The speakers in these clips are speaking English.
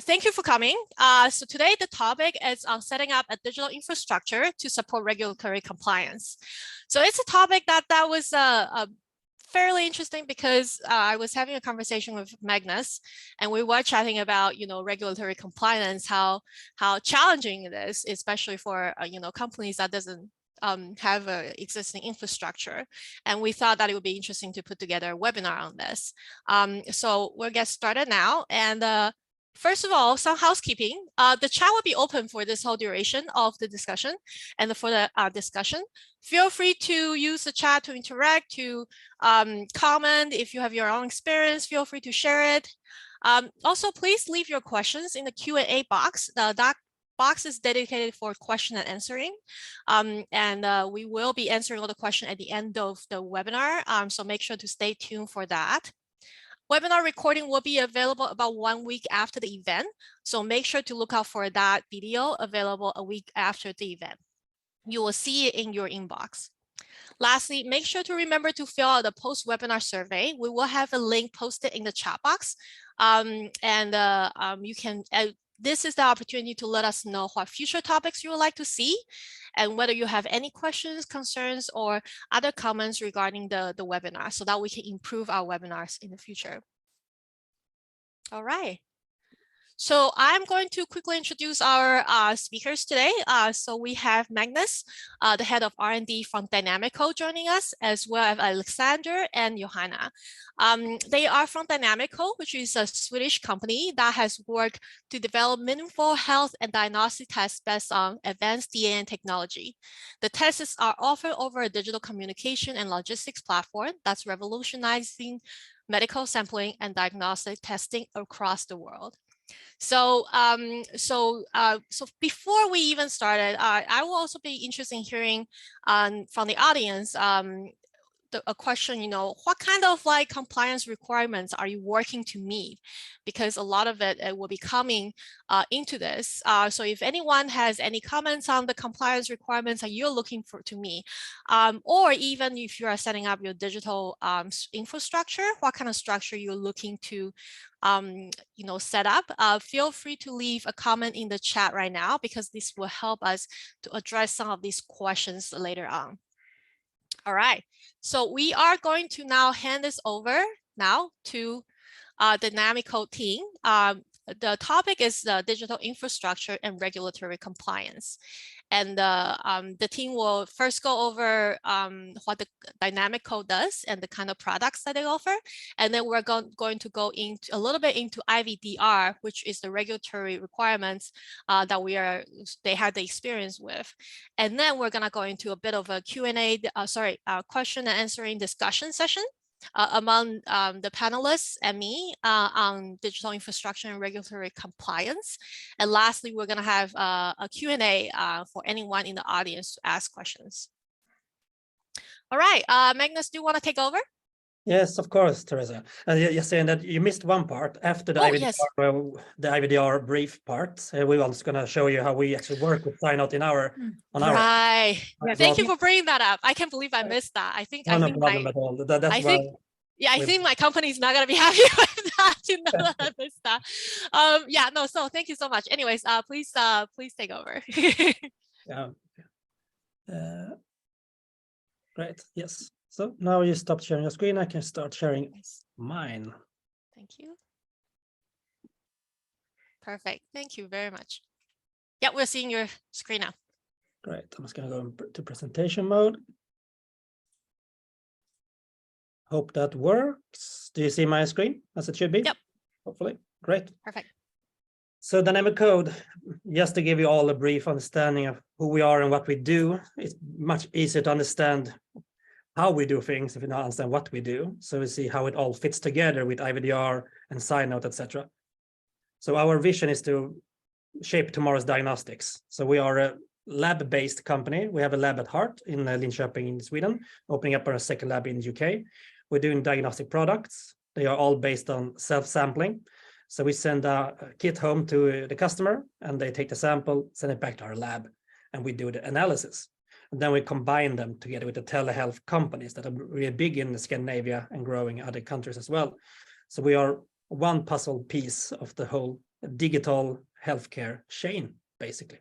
Thank you for coming. So today the topic is on setting up a digital infrastructure to support regulatory compliance. So it's a topic that was fairly interesting because I was having a conversation with Magnus, and we were chatting about regulatory compliance, how challenging it is, especially for companies that doesn't have an existing infrastructure. And we thought that it would be interesting to put together a webinar on this. So we'll get started now. And first of all, some housekeeping. The chat will be open for this whole duration of the discussion. And for the discussion, feel free to use the chat to interact, to comment. If you have your own experience, feel free to share it. Also, please leave your questions in the Q&A box. That box is dedicated for question and answering. We will be answering all the questions at the end of the webinar. So make sure to stay tuned for that. Webinar recording will be available about 1 week after the event. So make sure to look out for that video available a week after the event. You will see it in your inbox. Lastly, make sure to remember to fill out the post-webinar survey. We will have a link posted in the chat box. This is the opportunity to let us know what future topics you would like to see and whether you have any questions, concerns, or other comments regarding the webinar so that we can improve our webinars in the future. All right. So I'm going to quickly introduce our speakers today. So we have Magnus, the head of R&D from Dynamico, joining us, as well as Alexander and Johanna. They are from Dynamico, which is a Swedish company that has worked to develop meaningful health and diagnostic tests based on advanced DNA technology. The tests are offered over a digital communication and logistics platform that's revolutionizing medical sampling and diagnostic testing across the world. So before we even started, I will also be interested in hearing from the audience a question, what kind of compliance requirements are you working to meet? Because a lot of it will be coming into this. So if anyone has any comments on the compliance requirements that you're looking for to meet, or even if you are setting up your digital infrastructure, what kind of structure you're looking to set up, feel free to leave a comment in the chat right now, because this will help us to address some of these questions later on. All right, so we are going to now hand this over now to the Dynamico team. The topic is the digital infrastructure and regulatory compliance. And the team will first go over what the Dynamico does and the kind of products that they offer. And then we're going to go into a little bit into IVDR, which is the regulatory requirements that they have the experience with. And then we're gonna go into a bit of a Q&A, question and answering discussion session among the panelists and me on digital infrastructure and regulatory compliance. And lastly, we're going to have a Q&A for anyone in the audience to ask questions. All right, Magnus, do you want to take over? Yes, of course, Teresa. You're saying that you missed one part after the IVDR, yes. The IVDR brief part. We were also going to show you how we actually work with sign out Right. Thank you for bringing that up. I can't believe I missed that. I think no problem at all. I think my company is not going to be happy with that. That I missed that. So thank you so much. Anyways, please take over. Great. Yes. So now you stop sharing your screen. I can start sharing mine. Thank you. Perfect. Thank you very much. Yeah, we're seeing your screen now. Great. I'm just going to go into presentation mode. Hope that works. Do you see my screen as it should be? Yep. Hopefully. Great. Perfect. So Dynamico, just to give you all a brief understanding of who we are and what we do, it's much easier to understand how we do things if you don't understand what we do. So we see how it all fits together with IVDR and sign out, etc. So our vision is to shape tomorrow's diagnostics. So we are a lab-based company. We have a lab at heart in Linköping in Sweden, opening up our second lab in the UK. We're doing diagnostic products. They are all based on self-sampling. So we send a kit home to the customer and they take the sample, send it back to our lab, and we do the analysis. And then we combine them together with the telehealth companies that are really big in Scandinavia and growing in other countries as well. So we are one puzzle piece of the whole digital healthcare chain, basically.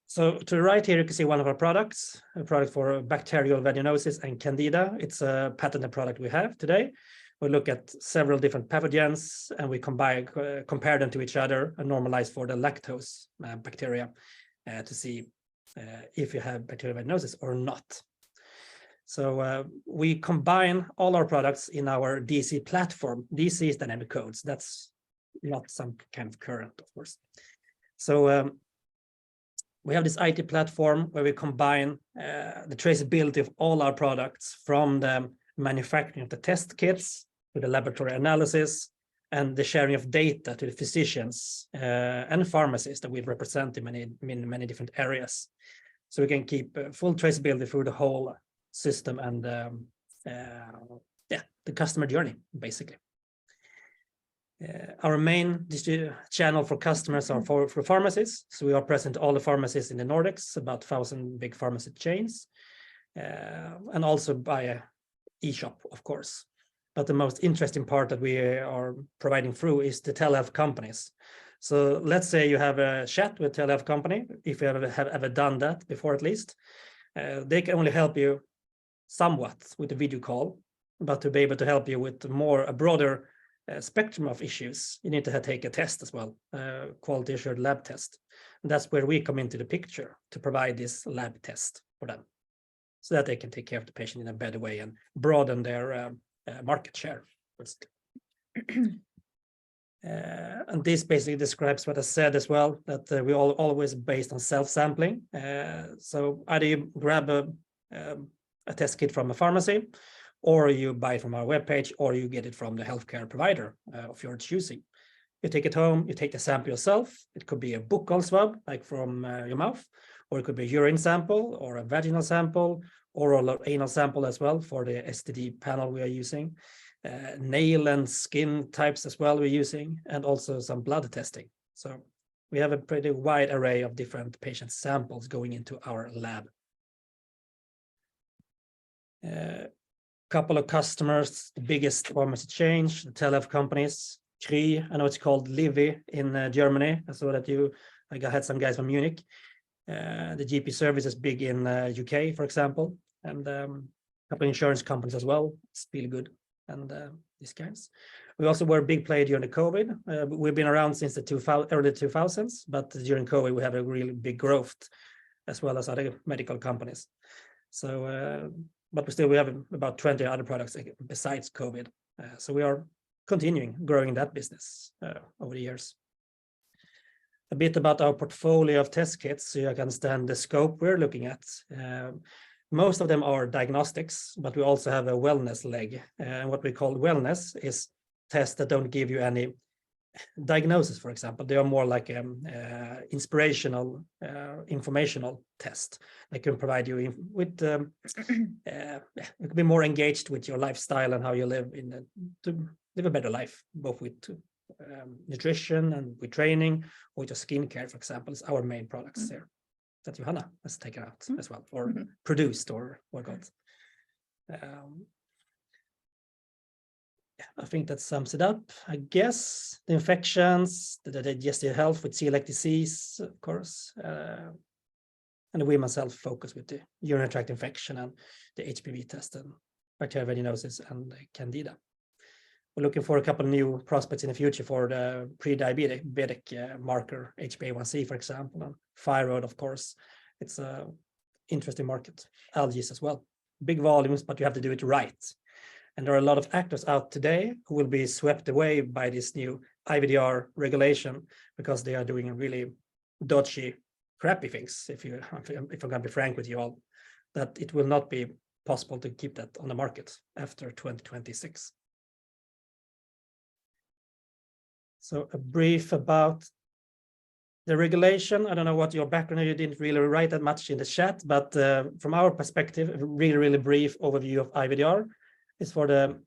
So to the right here, you can see one of our products, a product for bacterial vaginosis and candida. It's a patented product we have today. We look at several different pathogens and we compare them to each other and normalize for the lactose bacteria to see if you have bacterial vaginosis or not. So we combine all our products in our DC platform. DC is dynamic codes. That's not some kind of current, of course. So we have this IT platform where we combine the traceability of all our products from the manufacturing of the test kits to the laboratory analysis and the sharing of data to the physicians and pharmacists that we represent in many different areas. So we can keep full traceability through the whole system and the customer journey, basically. Our main channel for customers are for pharmacies. So we are present all the pharmacies in the Nordics, about 1,000 big pharmacy chains, and also by a e-shop, of course. But the most interesting part that we are providing through is the telehealth companies. So let's say you have a chat with a telehealth company, if you have ever done that before at least. They can only help you somewhat with a video call, but to be able to help you with a broader spectrum of issues, you need to take a test as well, quality assured lab test. And that's where we come into the picture to provide this lab test for them so that they can take care of the patient in a better way and broaden their market share. And this basically describes what I said as well, that we always based on self-sampling. So either you grab a test kit from a pharmacy, or you buy it from our webpage, or you get it from the healthcare provider of your choosing. You take it home, you take the sample yourself. It could be a buccal swab, like from your mouth, or it could be a urine sample, or a vaginal sample, or an anal sample as well for the STD panel we are using. Nail and skin types as well we're using, and also some blood testing. So we have a pretty wide array of different patient samples going into our lab. Couple of customers, the biggest pharmacy chain, the telehealth companies, Kry, I know it's called Livy in Germany. I saw that I had some guys from Munich. The GP service is big in UK, for example, and a couple of insurance companies as well. It's really good, and these kinds. We also were a big player during the COVID. We've been around since the early 2000s, but during COVID we had a really big growth, as well as other medical companies. So. But we have about 20 other products besides COVID. So we are continuing growing that business over the years. A bit about our portfolio of test kits, so you can understand the scope we're looking at. Most of them are diagnostics, but we also have a wellness leg. And what we call wellness is tests that don't give you any diagnosis, for example. They are more like inspirational, informational test. They can provide you with, you can be more engaged with your lifestyle and how you live to live a better life, both with nutrition and with training, or with your skincare, for example, is our main products there that Johanna has taken out as well, or produced or got. I think that sums it up. I guess the infections, the digestive health with celiac disease, of course, and the women's health focus with the urinary tract infection and the HPV test and bacterial vaginosis and candida. We're looking for a couple of new prospects in the future for the pre-diabetic marker, HbA1c, for example, and thyroid, of course. It's an interesting market. Algae as well. Big volumes, but you have to do it right. And there are a lot of actors out today who will be swept away by this new IVDR regulation because they are doing really dodgy, crappy things. If I'm going to be frank with you all, that it will not be possible to keep that on the market after 2026. So a brief about the regulation. I don't know what your background is. You didn't really write that much in the chat, but from our perspective, a really brief overview of IVDR. Is for the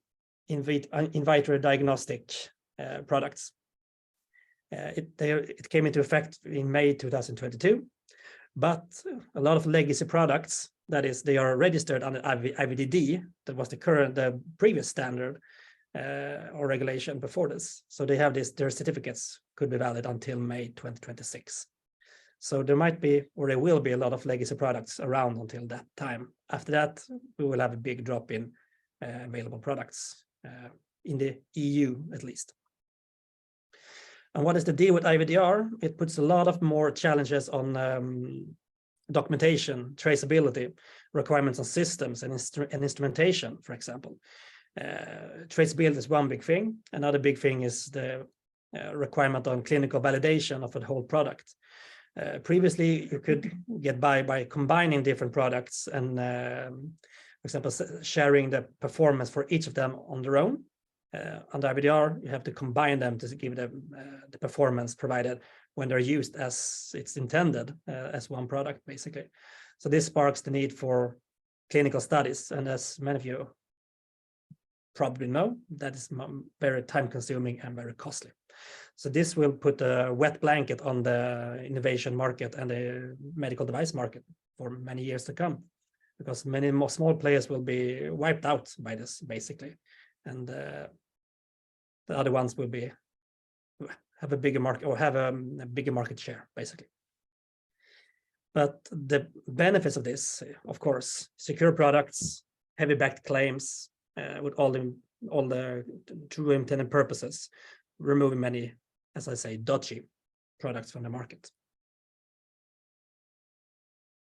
in vitro diagnostic products. It came into effect in May 2022, but a lot of legacy products, that is, they are registered under IVDD, that was the previous standard, or regulation before this. So they have their certificates could be valid until May 2026. So there might be, or there will be, a lot of legacy products around until that time. After that, we will have a big drop in available products in the EU at least. And what is the deal with IVDR? It puts a lot of more challenges on documentation, traceability, requirements on systems and instrumentation, for example. Traceability is one big thing. Another big thing is the requirement on clinical validation of the whole product. Previously, you could get by combining different products and, for example, sharing the performance for each of them on their own. Under IVDR, you have to combine them to give them the performance provided when they're used as it's intended, as one product, basically. So this sparks the need for clinical studies. And as many of you probably know, that is very time-consuming and very costly. So this will put a wet blanket on the innovation market and the medical device market for many years to come, because many more small players will be wiped out by this, basically. And the other ones will have a bigger market, or have a bigger market share, basically. But the benefits of this, of course, secure products, heavy backed claims, with all the true intended purposes, removing many, as I say, dodgy products from the market.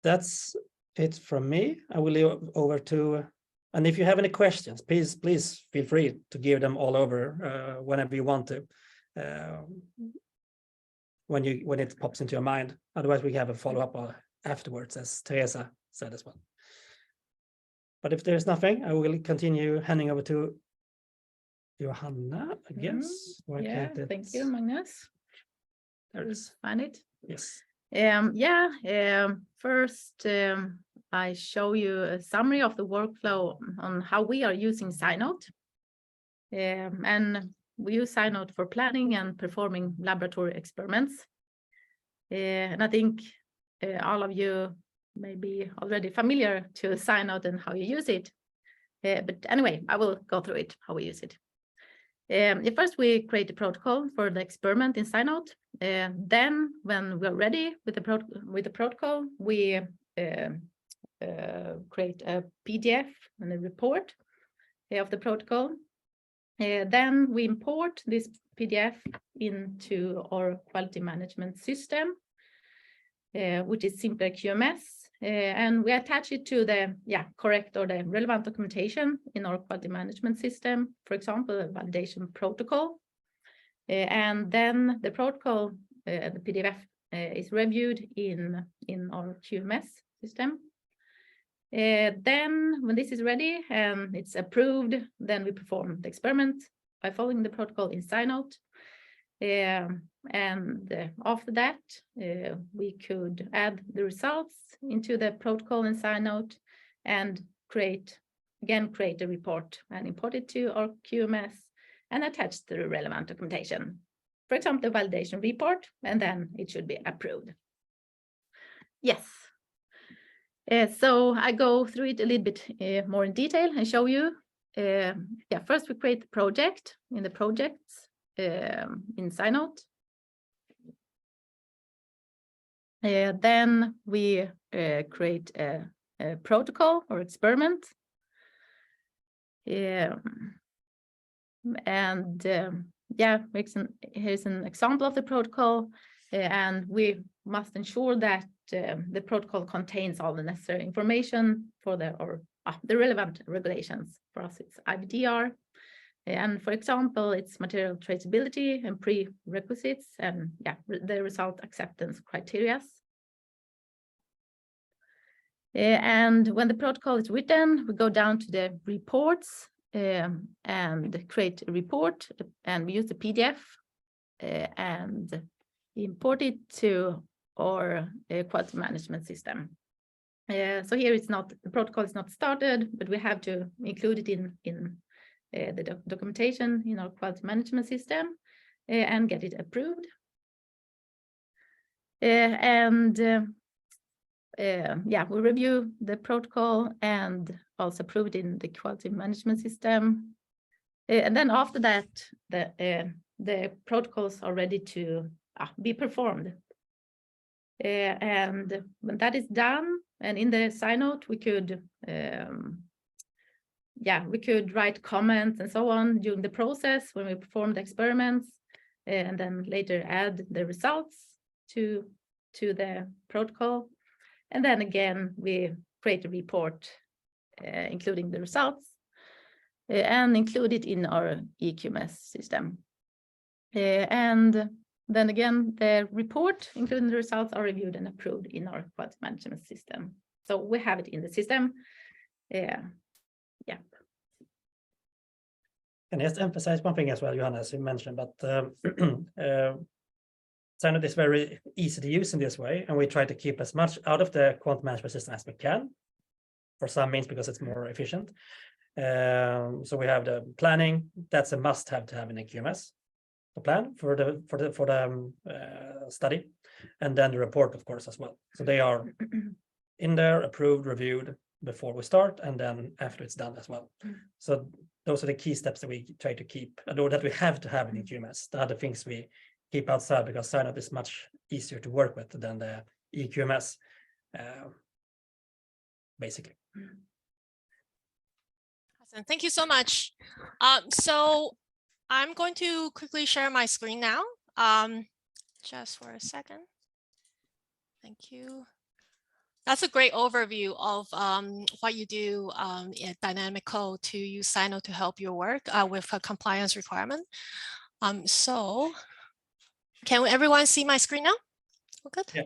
That's it from me. I will leave over to, and if you have any questions, please feel free to give them all over whenever you want to, when it pops into your mind. Otherwise, we have a follow-up afterwards, as Teresa said as well. But if there's nothing, I will continue handing over to Johanna, I guess. Why can't it... Thank you, Magnus. There it is. Find it? Yes. First, I show you a summary of the workflow on how we are using Cynote. And we use Cynote for planning and performing laboratory experiments. And I think all of you may be already familiar to Cynote and how you use it. But anyway, I will go through it, how we use it. First, we create a protocol for the experiment in Cynote. Then, when we're ready with the protocol, we create a PDF and a report of the protocol. Then we import this PDF into our quality management system, which is simply QMS. And we attach it to the correct or the relevant documentation in our quality management system, for example, a validation protocol. And then the protocol, the PDF, is reviewed in our QMS system. Then when this is ready and it's approved, then we perform the experiment by following the protocol in Cynote. And after that, we could add the results into the protocol in Cynote and create a report and import it to our QMS and attach the relevant documentation. For example, the validation report, and then it should be approved. Yes. So I go through it a little bit more in detail and show you. First we create the project in the projects in Cynote. Then we create a protocol or experiment. Here's an example of the protocol, and we must ensure that the protocol contains all the necessary information for the relevant regulations. For us, it's IVDR. And for example, it's material traceability and prerequisites and the result acceptance criteria. And when the protocol is written, we go down to the reports and create a report, and we use the PDF and import it to our quality management system. So here the protocol is not started, but we have to include it in the documentation in our quality management system and get it approved. We review the protocol and also approve it in the quality management system. And then after that, the protocols are ready to be performed. And when that is done, and in the sign note, we could write comments and so on during the process when we perform the experiments, and then later add the results to the protocol. And then again, we create a report including the results and include it in our EQMS system. And then again, the report, including the results, are reviewed and approved in our quality management system. So we have it in the system. Yeah. Can I just emphasize one thing as well, Johanna, as you mentioned, but sign-out is very easy to use in this way, and we try to keep as much out of the quality management system as we can. For some means because it's more efficient. So we have the planning. That's a must-have to have in a QMS. The plan for the study, and then the report, of course, as well. So they are in there, approved, reviewed before we start, and then after it's done as well. So those are the key steps that we try to keep, or that we have to have in the QMS. The other things we keep outside because sign-out is much easier to work with than the EQMS, basically. Awesome. Thank you so much. So I'm going to quickly share my screen now, just for a second. Thank you. That's a great overview of what you do in dynamic code to use sign-out to help your work with a compliance requirement. So can everyone see my screen now? Good. Yeah.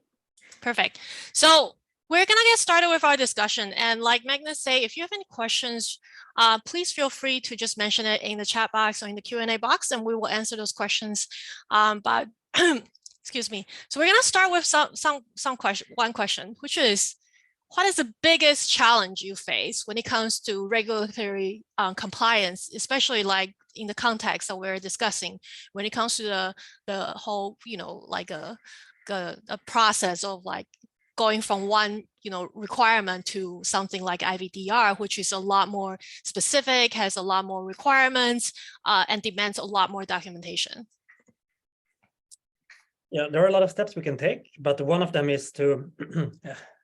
Perfect. So we're gonna get started with our discussion. And like Magnus say, if you have any questions, please feel free to just mention it in the chat box or in the Q&A box, and we will answer those questions. But excuse me. So we're gonna start with one question, which is, what is the biggest challenge you face when it comes to regulatory compliance, especially like in the context that we're discussing, when it comes to the whole, like a process of like going from one, requirement to something like IVDR, which is a lot more specific, has a lot more requirements, and demands a lot more documentation. Yeah, there are a lot of steps we can take, but one of them is to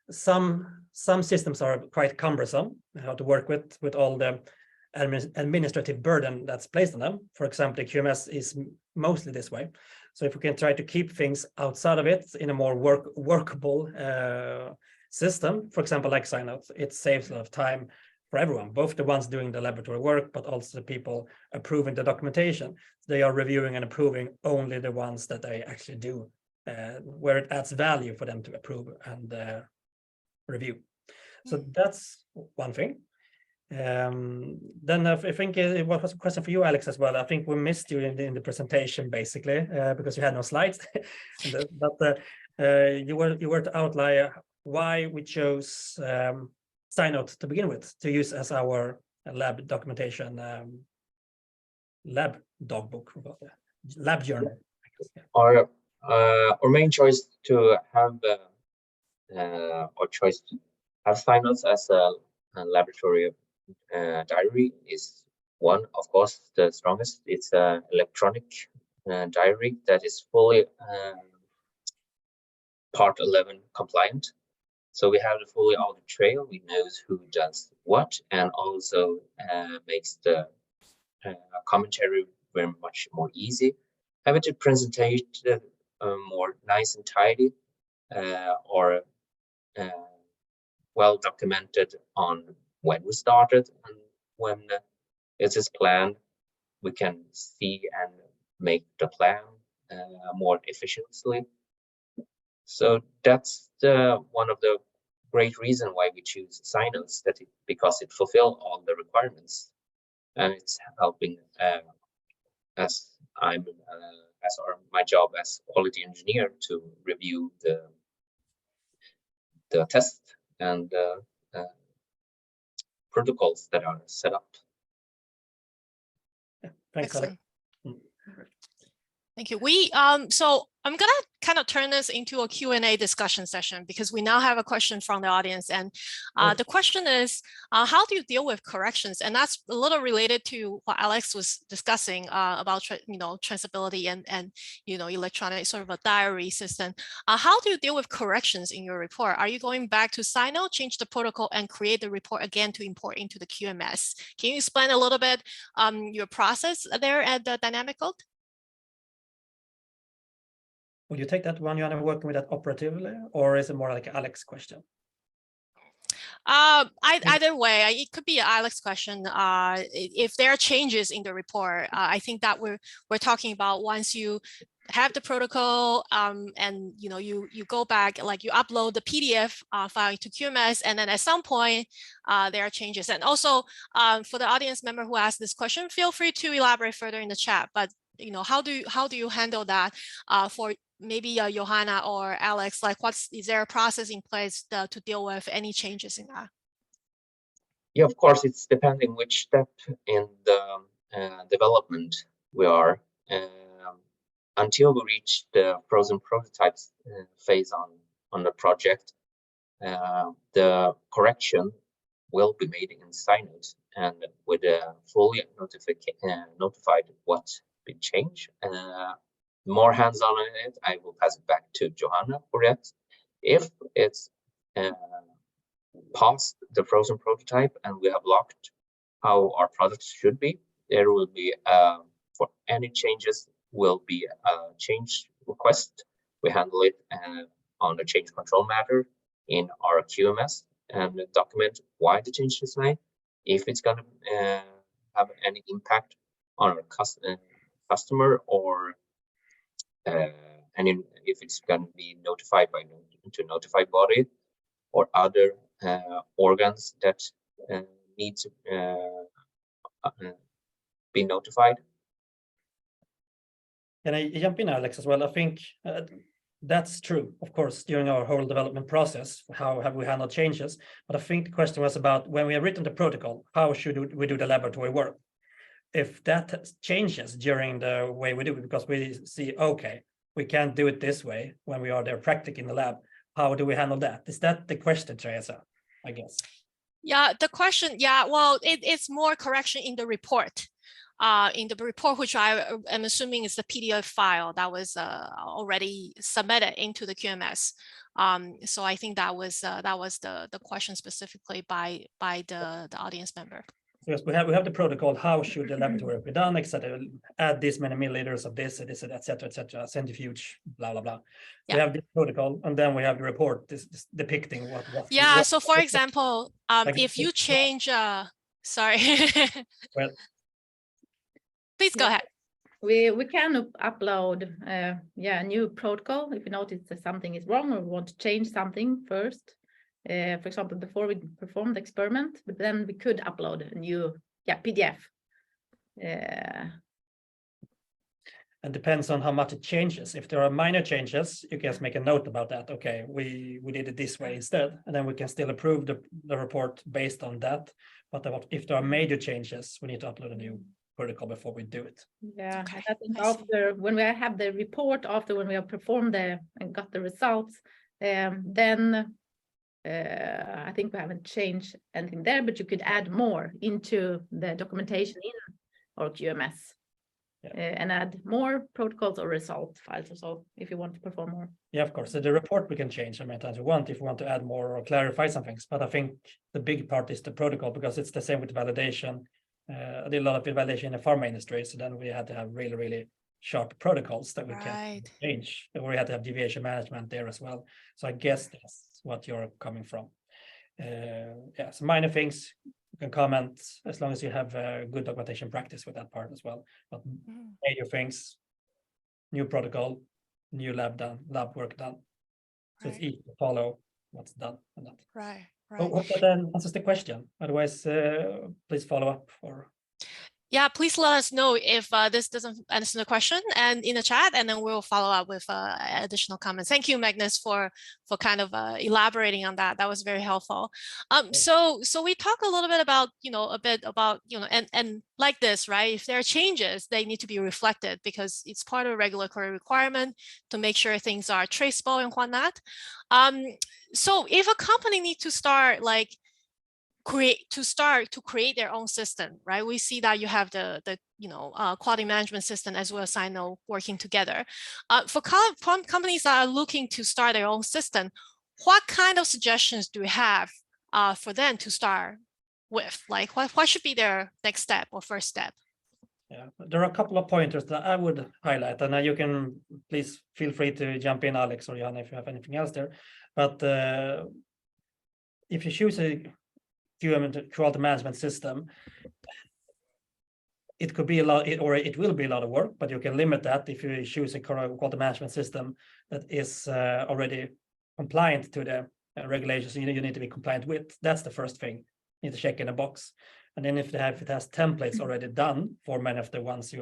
some systems are quite cumbersome, how to work with all the administrative burden that's placed on them. For example, the QMS is mostly this way. So if we can try to keep things outside of it in a more workable system, for example, like sign-out, it saves a lot of time for everyone, both the ones doing the laboratory work, but also the people approving the documentation. They are reviewing and approving only the ones that they actually do, where it adds value for them to approve and review. So that's one thing. Then I think it was a question for you, Alex, as well. I think we missed you in the presentation, basically, because you had no slides. But you were to outline why we chose sign-out to begin with, to use as our lab documentation, lab dogbook, lab journal. Our main choice to have sign-outs as a laboratory diary is one, of course, the strongest. It's an electronic diary that is fully Part 11 compliant. So we have the fully audit trail. We know who does what, and also makes the commentary very much more easy. Having to presentation more nice and tidy, or well documented on when we started and when it is planned. We can see and make the plan more efficiently. So that's one of the great reasons why we choose sign-outs, because it fulfills all the requirements, and it's helping my job as quality engineer to review the test and protocols that are set up. Thanks, Alex. Thank you. So I'm gonna kind of turn this into a Q&A discussion session because we now have a question from the audience, and the question is, how do you deal with corrections? And that's a little related to what Alex was discussing about traceability and electronic sort of a diary system. How do you deal with corrections in your report? Are you going back to Sino, change the protocol, and create the report again to import into the QMS? Can you explain a little bit your process there at the Dynamic Code? Will you take that one, Johanna, working with that operatively, or is it more like Alex question? Either way, it could be an Alex question. If there are changes in the report, I think that we're talking about once you have the protocol and you go back, like you upload the PDF file to QMS, and then at some point there are changes. And also for the audience member who asked this question, feel free to elaborate further in the chat. But how do you handle that for maybe Johanna or Alex? Like, is there a process in place to deal with any changes in that? Yeah, of course, it's depending which step in the development we are. Until we reach the frozen prototypes phase on the project, the correction will be made in Synode and with a fully notified what big change. More hands-on on it, I will pass it back to Johanna for that. If it's past the frozen prototype and we have locked how our products should be, there will be for any changes will be a change request. We handle it on the change control matter in our QMS and document why the change is made, if it's going to have any impact on our customer, or and if it's going to be notified by notified body or other organs that need to be notified. Can I jump in, Alex, as well? I think that's true, of course, during our whole development process, how have we handled changes? But I think the question was about when we have written the protocol, how should we do the laboratory work? If that changes during the way we do it, because we see, okay, we can't do it this way when we are there practicing in the lab, how do we handle that? Is that the question, Teresa, I guess? Yeah, the question, yeah, well, it's more correction in the report. Which I am assuming is the PDF file that was already submitted into the QMS. So I think that was the question specifically by the audience member. Yes, we have the protocol. How should the laboratory be done? Etc. Add this many milliliters of this, etc. Centrifuge, blah blah blah. Yeah. We have this protocol, and then we have the report this depicting what. Yeah. So for example, if you change, sorry. Well, please go ahead. We can upload a new protocol if we notice that something is wrong or we want to change something first. For example, before we perform the experiment, but then we could upload a new PDF. And depends on how much it changes. If there are minor changes, you can just make a note about that. Okay, we did it this way instead, and then we can still approve the report based on that. But if there are major changes, we need to upload a new protocol before we do it. Yeah, okay. I think after when we have the report, after when we have performed and got the results, then I think we haven't changed anything there, but you could add more into the documentation in our QMS and add more protocols or result files or so if you want to perform more. Yeah, of course. So the report we can change how many times we want if we want to add more or clarify some things. But I think the big part is the protocol, because it's the same with validation. I did a lot of validation in the pharma industry, so then we had to have really, really sharp protocols that we can change, or we had to have deviation management there as well. So I guess that's what you're coming from. So minor things you can comment as long as you have a good documentation practice with that part as well. But major things, new protocol, new lab work done. So it's easy to follow what's done and that. Right. Hope that then answers the question. Otherwise, please follow up. Yeah, please let us know if this doesn't answer the question and in the chat, and then we'll follow up with additional comments. Thank you, Magnus, for kind of elaborating on that. That was very helpful. So we talk a little bit about, and like this, right? If there are changes, they need to be reflected because it's part of a regulatory requirement to make sure things are traceable and whatnot. So if a company needs to start like create their own system, right? We see that you have the quality management system as well as Sino working together. For companies that are looking to start their own system, what kind of suggestions do you have for them to start with? Like what should be their next step or first step? Yeah, there are a couple of pointers that I would highlight, and you can please feel free to jump in, Alex or Johanna, if you have anything else there. But if you choose a QM, quality management system, it could be a lot, or it will be a lot of work, but you can limit that if you choose a quality management system that is already compliant to the regulations you need to be compliant with. That's the first thing you need to check in a box. And then if it has templates already done for many of the ones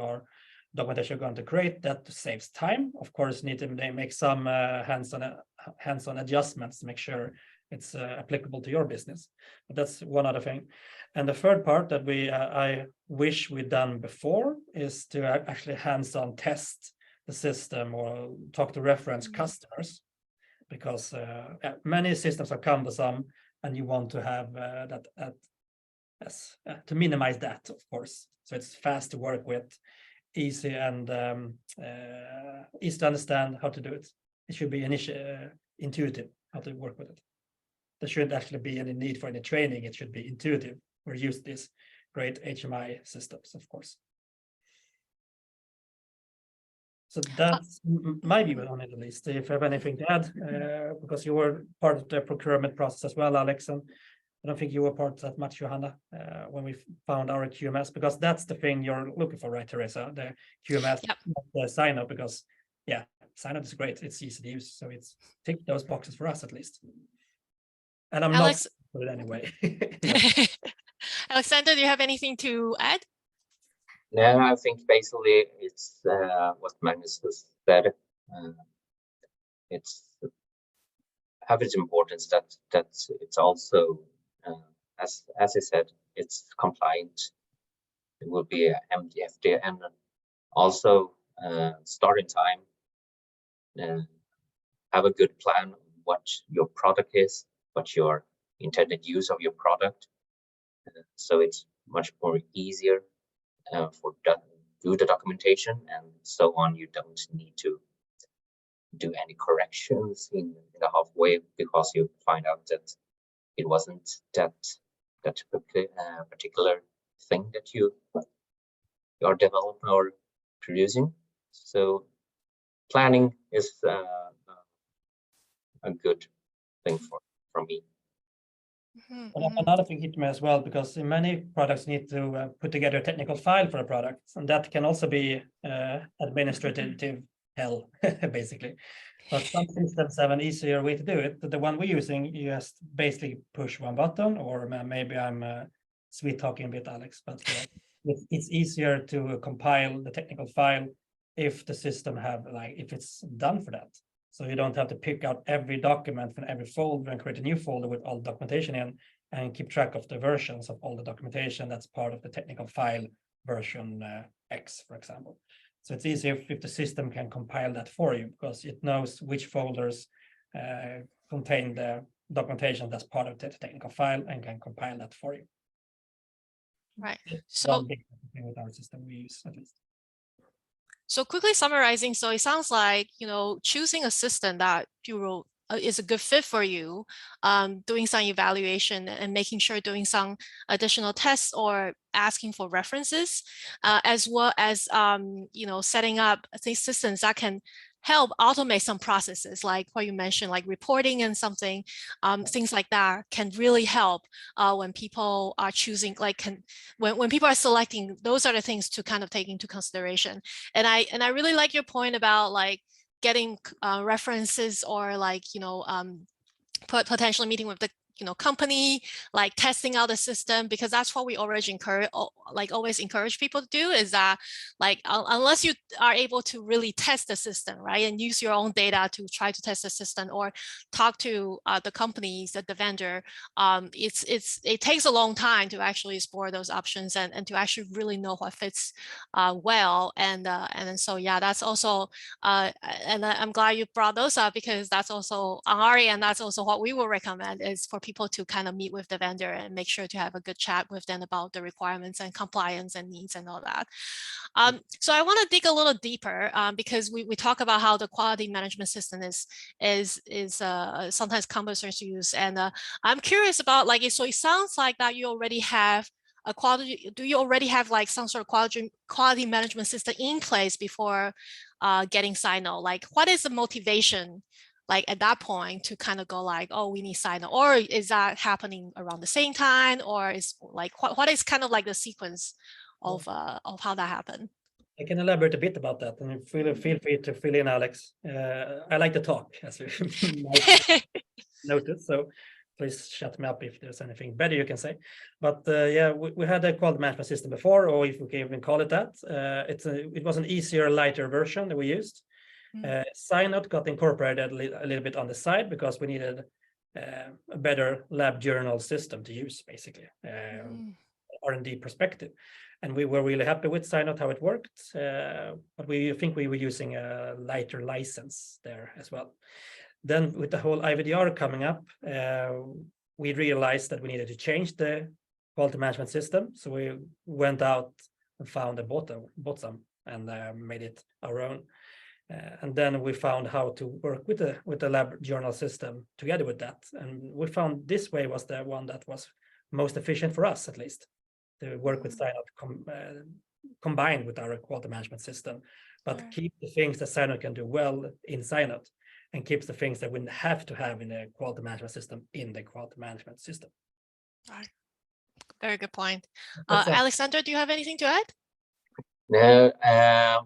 documentation you're going to create, that saves time. Of course, need to make some hands-on adjustments to make sure it's applicable to your business. But that's one other thing. And the third part that I wish we'd done before is to actually hands-on test the system or talk to reference customers, because many systems are cumbersome and you want to have to minimize that, of course. So it's fast to work with, easy and easy to understand how to do it. It should be intuitive how to work with it. There shouldn't actually be any need for any training. It should be intuitive. We're used to these great HMI systems, of course. So that's my view on it, at least. If you have anything to add, because you were part of the procurement process as well, Alex, and I don't think you were part of that much, Johanna, when we found our QMS, because that's the thing you're looking for, right, Teresa? The QMS, Yep. not the sign-up, because yeah, sign-up is great. It's easy to use, so it's tick those boxes for us at least. And I'm Alex, not it anyway. Alexander, do you have anything to add? No, I think basically it's what Magnus has said. It's have its importance that it's also as I said, it's compliant. It will be MDFD and also start in time. Have a good plan on what your product is, what your intended use of your product. So it's much more easier for do the documentation and so on. You don't need to do any corrections in the halfway because you find out that it wasn't that particular thing that you are developing or producing. So planning is a good thing for me. Another thing hit me as well, because many products need to put together a technical file for a product, and that can also be administrative hell, basically. But some systems have an easier way to do it. The one we're using, you just basically push one button, or maybe I'm sweet talking a bit, Alex, but it's easier to compile the technical file if the system if it's done for that. So you don't have to pick out every document from every folder and create a new folder with all the documentation in and keep track of the versions of all the documentation that's part of the technical file version X, for example. So it's easier if the system can compile that for you, because it knows which folders contain the documentation that's part of the technical file and can compile that for you. Right. So one big thing with our system we use, at least. So quickly summarizing, so it sounds like, choosing a system that is a good fit for you, doing some evaluation and making sure doing some additional tests or asking for references, as well as, setting up these systems that can help automate some processes, like what you mentioned, like reporting and something, things like that can really help when people are choosing, when people are selecting. Those are the things to kind of take into consideration. And I really like your point about getting references or potentially meeting with the company, like testing out the system, because that's what we always encourage people to do, is that like unless you are able to really test the system, right, and use your own data to try to test the system or talk to the companies, the vendor, it takes a long time to actually explore those options and to actually really know what fits well. And then so yeah, that's also and I'm glad you brought those up, because that's also on our end, that's also what we will recommend, is for people to kind of meet with the vendor and make sure to have a good chat with them about the requirements and compliance and needs and all that. So I want to dig a little deeper, because we talk about how the quality management system is sometimes cumbersome to use, and I'm curious about, like, so it sounds like that you already have a quality. Do you already have like some sort of quality management system in place before getting Sino? Like, what is the motivation, like at that point, to kind of go like, oh, we need Sino, or is that happening around the same time, or is like what is kind of like the sequence of how that happened? I can elaborate a bit about that, and feel free to fill in, Alex. I like to talk, as you might notice, so please shut me up if there's anything better you can say. But yeah, we had a quality management system before, or if we can even call it that. It was an easier, lighter version that we used. Synod got incorporated a little bit on the side because we needed a better lab journal system to use, basically, R&D perspective. And we were really happy with Synod, how it worked, but we think we were using a lighter license there as well. Then with the whole IVDR coming up, we realized that we needed to change the quality management system. So we went out and found bought some and made it our own. And then we found how to work with the lab journal system together with that. And we found this way was the one that was most efficient for us, at least, to work with Synod combined with our quality management system, but keep the things that Synod can do well in Synod, and keeps the things that we have to have in the quality management system in the quality management system. Right. Very good point. Alexander, do you have anything to add? No,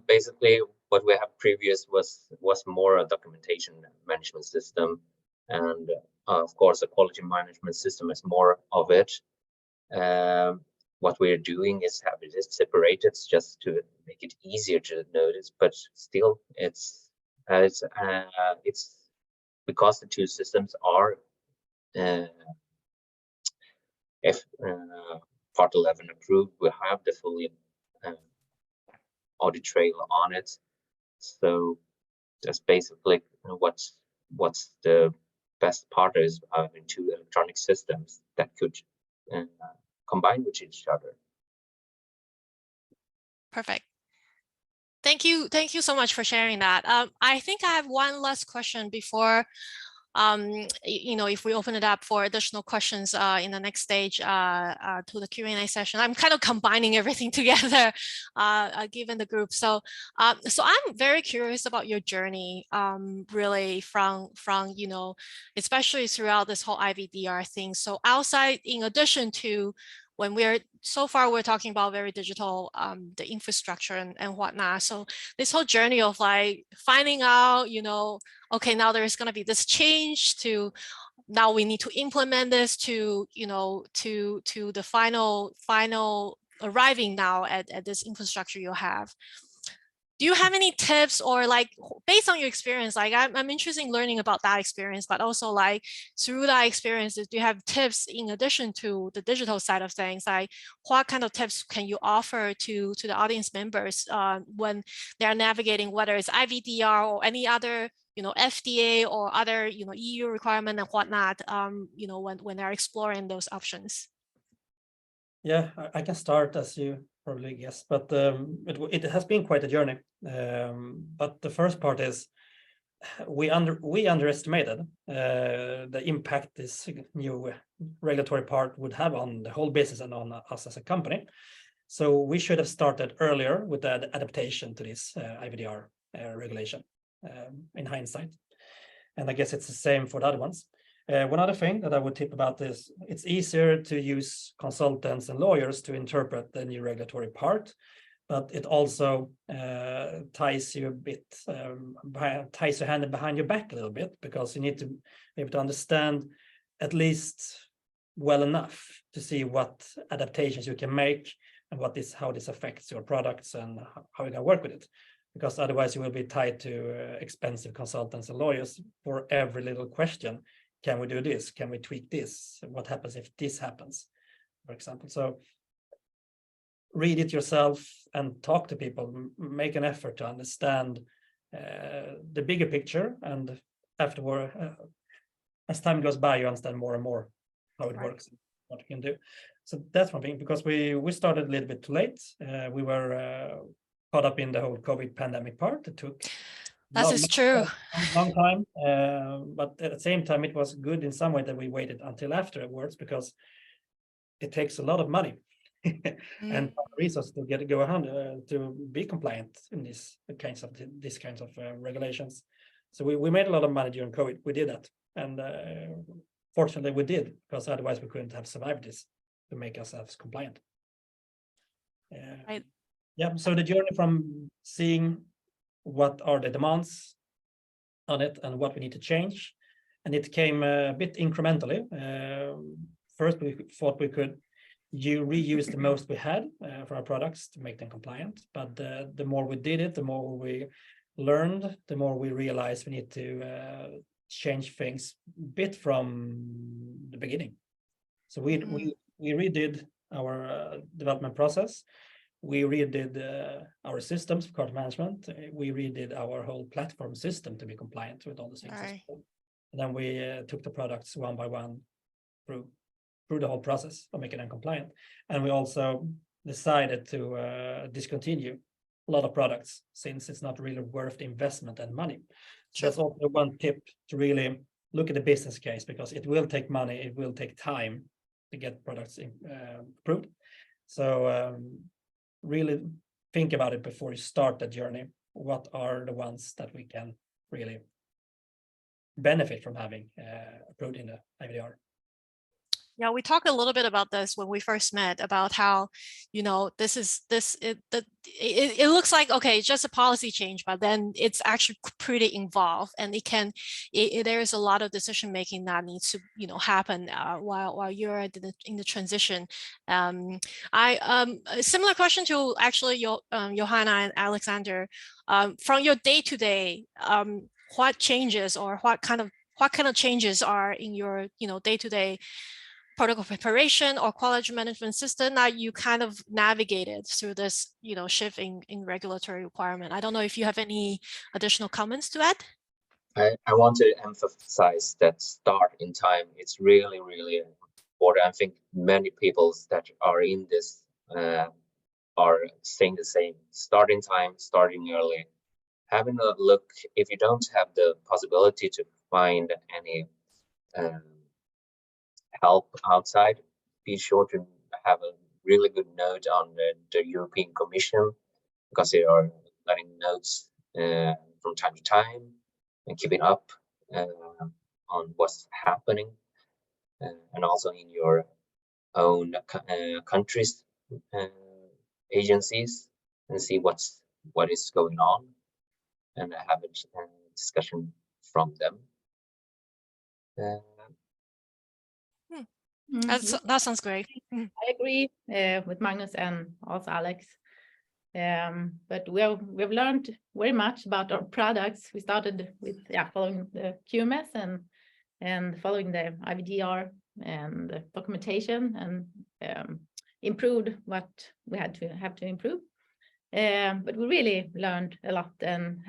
basically what we have previous was more a documentation management system, and of course a quality management system is more of it. What we're doing is have it separated just to make it easier to notice, but still it's because the two systems are Part 11 approved. We have the full audit trail on it, so that's basically what's the best part is having two electronic systems that could combine with each other. Perfect. Thank you so much for sharing that. I think I have one last question before if we open it up for additional questions in the next stage to the Q&A session. I'm kind of combining everything together given the group. So I'm very curious about your journey, really from especially throughout this whole IVDR thing. So outside, in addition to when we're talking about very digital, the infrastructure and whatnot. So this whole journey of like finding out, okay, now there's going to be this change to now we need to implement this to the final arriving now at this infrastructure you have. Do you have any tips, or like based on your experience, like I'm interested in learning about that experience, but also like through that experience, do you have tips in addition to the digital side of things? Like what kind of tips can you offer to the audience members when they're navigating, whether it's IVDR or any other, FDA or other, EU requirement and whatnot, when they're exploring those options? Yeah, I can start, as you probably guess, but it has been quite a journey. But the first part is we underestimated the impact this new regulatory part would have on the whole business and on us as a company. So we should have started earlier with the adaptation to this IVDR regulation in hindsight. And I guess it's the same for the other ones. One other thing that I would tip about this, it's easier to use consultants and lawyers to interpret the new regulatory part, but it also ties you a bit, ties your hand behind your back a little bit, because you need to be able to understand at least well enough to see what adaptations you can make and how this affects your products and how you can work with it. Because otherwise you will be tied to expensive consultants and lawyers for every little question. Can we do this? Can we tweak this? What happens if this happens, for example? So read it yourself and talk to people, make an effort to understand the bigger picture, and afterward, as time goes by, you understand more and more how it works, what you can do. So that's one thing, because we started a little bit too late. We were caught up in the whole COVID pandemic part. It took true. long time, but at the same time, it was good in some way that we waited until afterwards, because it takes a lot of money and resources to go around to be compliant in these kinds of regulations. So we made a lot of money during COVID. We did that, and fortunately we did, because otherwise we couldn't have survived this to make ourselves compliant. Right. Yeah. So the journey from seeing what are the demands on it and what we need to change, and it came a bit incrementally. First, we thought we could reuse the most we had for our products to make them compliant. But the more we did it, the more we learned, the more we realized we need to change things a bit from the beginning. So we redid our development process. We redid our systems for card management. We redid our whole platform system to be compliant with all the things. Right. And then we took the products one by one through the whole process of making them compliant. And we also decided to discontinue a lot of products, since it's not really worth the investment and money. So that's also one tip, to really look at the business case, because it will take money, it will take time to get products approved. So really think about it before you start the journey. What are the ones that we can really benefit from having approved in the IVDR? Yeah, we talked a little bit about this when we first met, about how, it looks like, okay, it's just a policy change, but then it's actually pretty involved, and there is a lot of decision making that needs to, happen while you're in the transition. A similar question to actually Johanna and Alexander, from your day-to-day, what changes, or what kind of changes are in your, day-to-day protocol preparation or quality management system that you kind of navigated through this, shift in regulatory requirement? I don't know if you have any additional comments to add. I want to emphasize that start in time. It's really, really important. I think many people that are in this are saying the same. Start in time, starting early. Having a look, if you don't have the possibility to find any help outside, be sure to have a really good note on the European Commission, because they are letting notes from time to time and keeping up on what's happening, and also in your own countries agencies, and see what is going on, and have a discussion from them. That sounds great. I agree with Magnus and also Alex. But we've learned very much about our products. We started with following the QMS and following the IVDR and the documentation, and improved what we have to improve. But we really learned a lot, and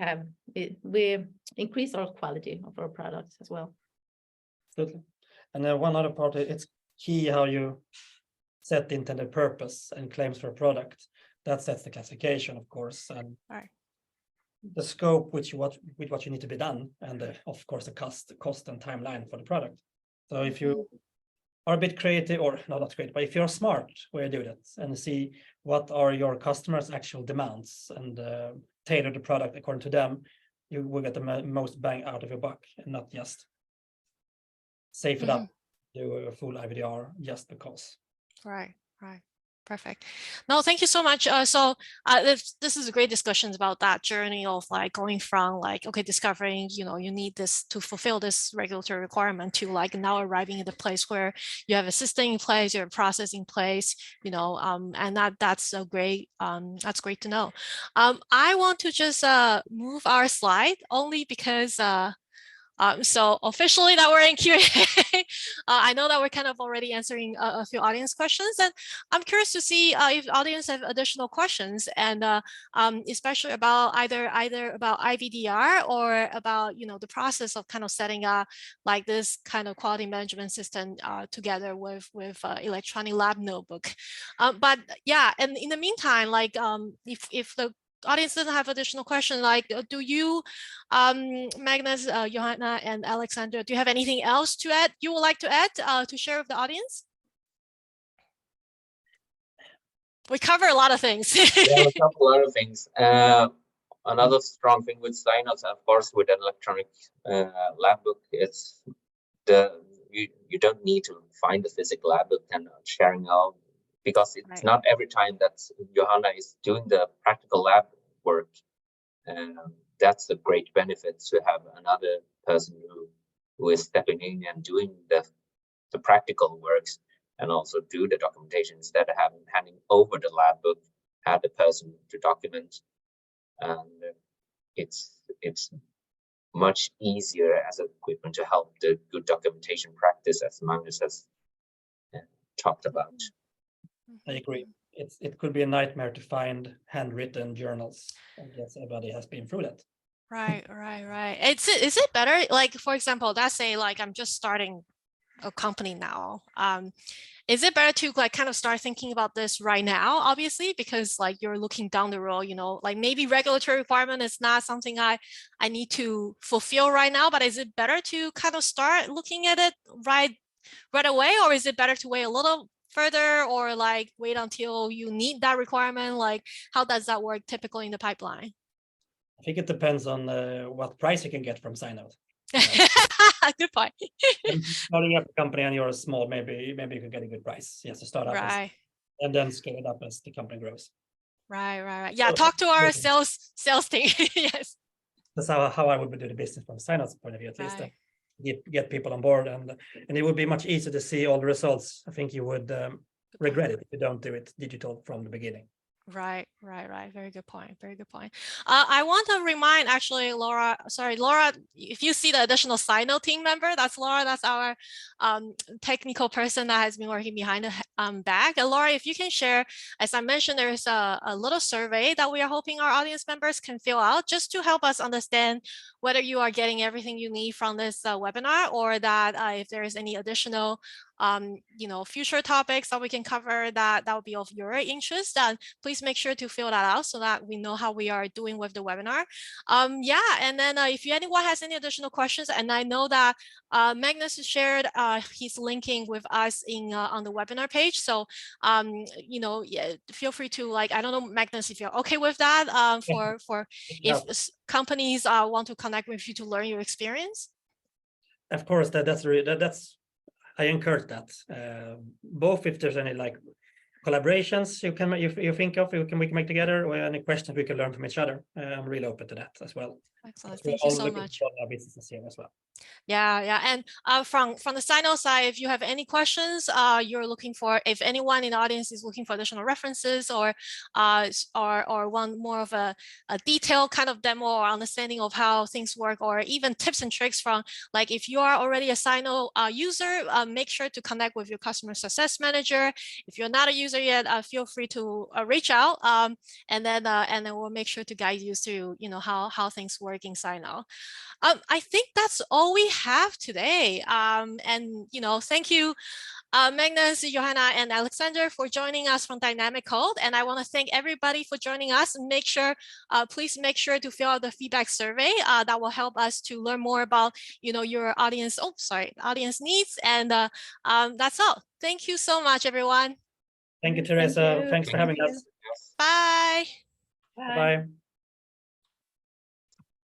we increased our quality of our products as well. Absolutely. And then one other part, it's key how you set the intended purpose and claims for a product. That sets the classification, of course, and the scope with what you need to be done, and of course the cost and timeline for the product. So if you are a bit creative, or not creative, but if you're smart where you do that, and see what are your customers' actual demands, and tailor the product according to them, you will get the most bang out of your buck, and not just safe it up, do a full IVDR just because. Right. Perfect. No, thank you so much. This is a great discussions about that journey of like going from like, okay, discovering, you need this to fulfill this regulatory requirement to like now arriving at the place where you have a system in place, you have a process in place, and that's a great, that's great to know. I want to just move our slide only because so officially that we're in Q&A. I know that we're kind of already answering a few audience questions, and I'm curious to see if the audience have additional questions, and especially about either about IVDR or about the process of kind of setting up like this kind of quality management system together with electronic lab notebook. But yeah, and in the meantime, like if the audience doesn't have additional questions, like do you, Magnus, Johanna, and Alexander, do you have anything else to add, you would like to add to share with the audience? We cover a lot of things. Yeah, we cover a lot of things. Another strong thing with sign-offs, of course, with an electronic lab book, it's you don't need to find the physical lab book and sharing out, because it's Right. not every time that Johanna is doing the practical lab work. That's a great benefit to have another person who is stepping in and doing the practical works and also do the documentation instead of handing over the lab book, have the person to document. And it's much easier as an equipment to help the good documentation practice, as Magnus has talked about. I agree. It could be a nightmare to find handwritten journals. I guess everybody has been through that. Right. Is it better, like, for example, let's say like I'm just starting a company now. Is it better to like kind of start thinking about this right now, obviously, because like you're looking down the road, like maybe regulatory requirement is not something I need to fulfill right now, but is it better to kind of start looking at it right away, or is it better to wait a little further, or like wait until you need that requirement? Like, how does that work typically in the pipeline? I think it depends on what price you can get from sign-out. Good point. Starting up a company and you're small, maybe you can get a good price. Yes, to start up Right. and then scale it up as the company grows. Right. Yeah, talk to our sales team. Yes. That's how I would do the business from a sign-out point of view, at least. Get people on board, and it would be much easier to see all the results. I think you would regret it if you don't do it digital from the beginning. Right. Very good point. I want to remind actually Laura, if you see the additional Sino team member, that's Laura, that's our technical person that has been working behind the back. And Laura, if you can share, as I mentioned, there's a little survey that we are hoping our audience members can fill out just to help us understand whether you are getting everything you need from this webinar, or that if there is any additional future topics that we can cover that would be of your interest, and please make sure to fill that out so that we know how we are doing with the webinar. Yeah, and then if anyone has any additional questions, and I know that Magnus shared his linking with us in on the webinar page, so yeah, feel free to, like, I don't know, Magnus, if you're okay with that, for if companies want to connect with you to learn your experience. Of course, that's I encourage that. Both if there's any like collaborations you think of, we can make together, or any questions we can learn from each other. I'm really open to that as well. Excellent. Thank you so much. Our businesses here as well. Yeah, and from the Sino side, if you have any questions, you're looking for, if anyone in the audience is looking for additional references, or want more of a detailed kind of demo or understanding of how things work, or even tips and tricks from, like, if you are already a Sino user, make sure to connect with your customer success manager. If you're not a user yet, feel free to reach out, and then we'll make sure to guide you through how things work in Sino. I think that's all we have today. And thank you, Magnus, Johanna, and Alexander, for joining us from Dynamic Code. And I want to thank everybody for joining us. And please make sure to fill out the feedback survey. That will help us to learn more about your audience. Audience needs. And that's all. Thank you so much, everyone. Thank you, Teresa. Thanks for having us. Bye. Bye.